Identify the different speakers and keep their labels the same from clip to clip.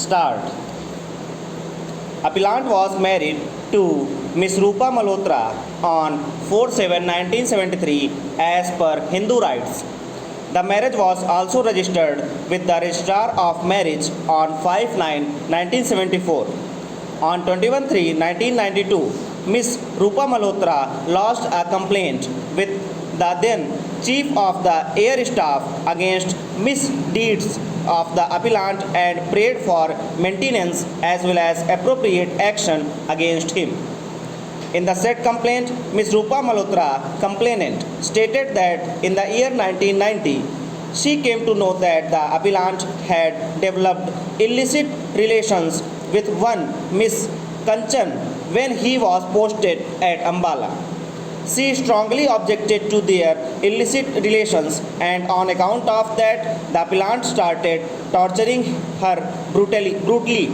Speaker 1: Start. Appellant was married to Miss Rupa Malhotra on 4/7/1973 as per Hindu rites. The marriage was also registered with the Registrar of Marriage on 5/9/1974. On 21/3/1992, Miss Rupa Malhotra lodged a complaint with the then Chief of the Air Staff against misdeeds of the appellant and prayed for maintenance as well as appropriate action against him. In the said complaint, Ms. Rupa Malhotra, complainant, stated that in the year 1990, she came to know that the appellant had developed illicit relations with one Miss Kanchan when he was posted at Ambala. She strongly objected to their illicit relations, and on account of that, the appellant started torturing her brutally.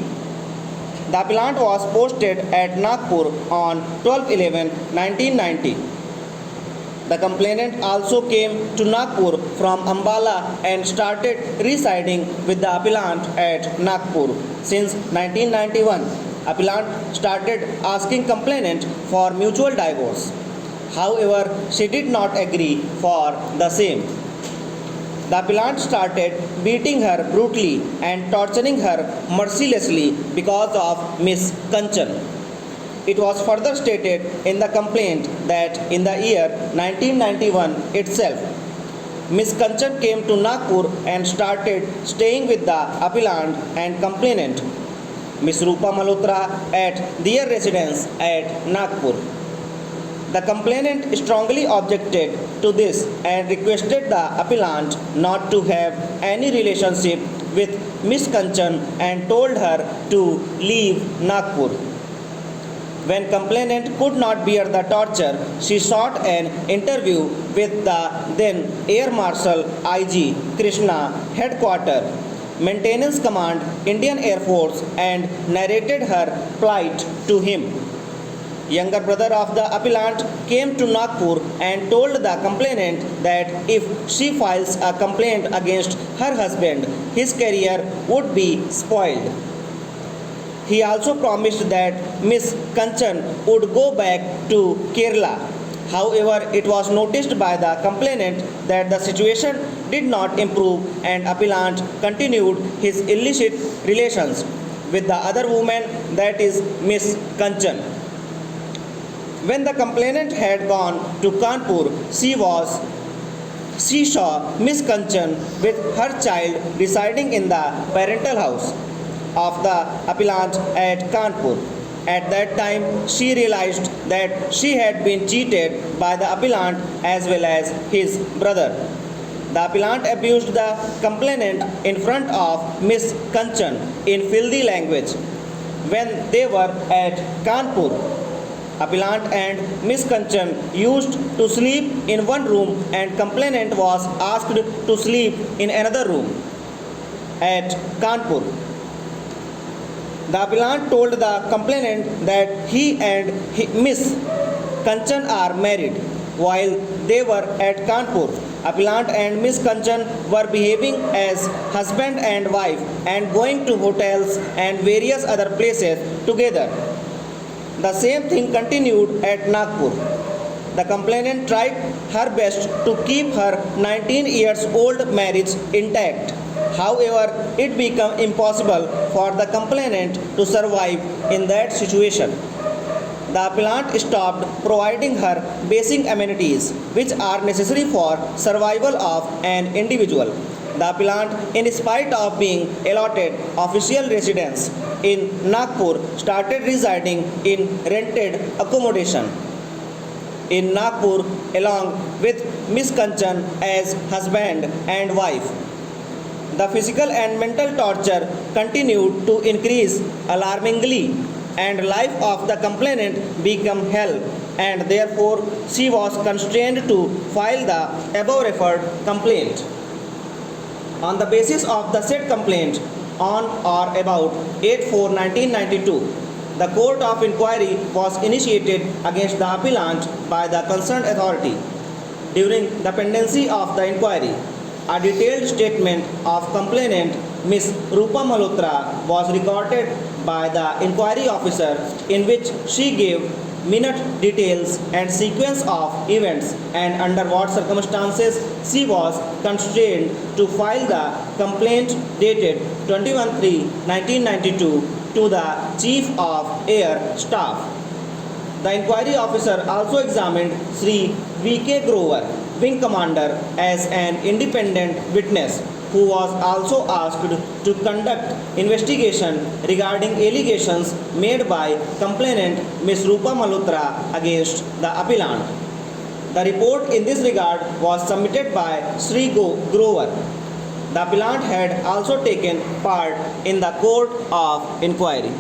Speaker 1: The appellant was posted at Nagpur on 12/11/1990. The complainant also came to Nagpur from Ambala and started residing with the appellant at Nagpur. Since 1991, appellant started asking complainant for mutual divorce. However, she did not agree for the same. The appellant started beating her brutally and torturing her mercilessly because of Miss Kanchan. It was further stated in the complaint that in the year 1991 itself, Miss Kanchan came to Nagpur and started staying with the appellant and complainant, Miss Rupa Malhotra, at their residence at Nagpur. The complainant strongly objected to this and requested the appellant not to have any relationship with Miss Kanchan and told her to leave Nagpur. When complainant could not bear the torture, she sought an interview with the then Air Marshal IG Krishna, Headquarter, Maintenance Command, Indian Air Force, and narrated her plight to him. Younger brother of the appellant came to Nagpur and told the complainant that if she files a complaint against her husband, his career would be spoiled. He also promised that Miss Kanchan would go back to Kerala. However, it was noticed by the complainant that the situation did not improve and appellant continued his illicit relations with the other woman, that is Miss Kanchan. When the complainant had gone to Kanpur, she saw Miss Kanchan with her child residing in the parental house of the appellant at Kanpur. At that time, she realized that she had been cheated by the appellant as well as his brother. The appellant abused the complainant in front of Miss Kanchan in filthy language. When they were at Kanpur, appellant and Miss Kanchan used to sleep in one room and complainant was asked to sleep in another room at Kanpur. The appellant told the complainant that he and Miss Kanchan are married. While they were at Kanpur, appellant and Miss Kanchan were behaving as husband and wife and going to hotels and various other places together. The same thing continued at Nagpur. The complainant tried her best to keep her 19 years old marriage intact. However, it became impossible for the complainant to survive in that situation. The appellant stopped providing her basic amenities which are necessary for survival of an individual. The appellant, in spite of being allotted official residence in Nagpur, started residing in rented accommodation in Nagpur along with Miss Kanchan as husband and wife. The physical and mental torture continued to increase alarmingly, and life of the complainant became hell, and therefore she was constrained to file the above referred complaint. On the basis of the said complaint, on or about 8/4/1992, the court of inquiry was initiated against the appellant by the concerned authority. During the pendency of the inquiry, a detailed statement of complainant Miss Rupa Malhotra was recorded by the inquiry officer, in which she gave minute details and sequence of events and under what circumstances she was constrained to file the complaint dated 21/3/1992 to the Chief of Air Staff. The inquiry officer also examined Sri V.K. Grover, Wing Commander, as an independent witness, who was also asked to conduct investigation regarding allegations made by complainant Ms. Rupa Malhotra against the appellant. The report in this regard was submitted by Sri Grover. The appellant had also taken part in the court of inquiry.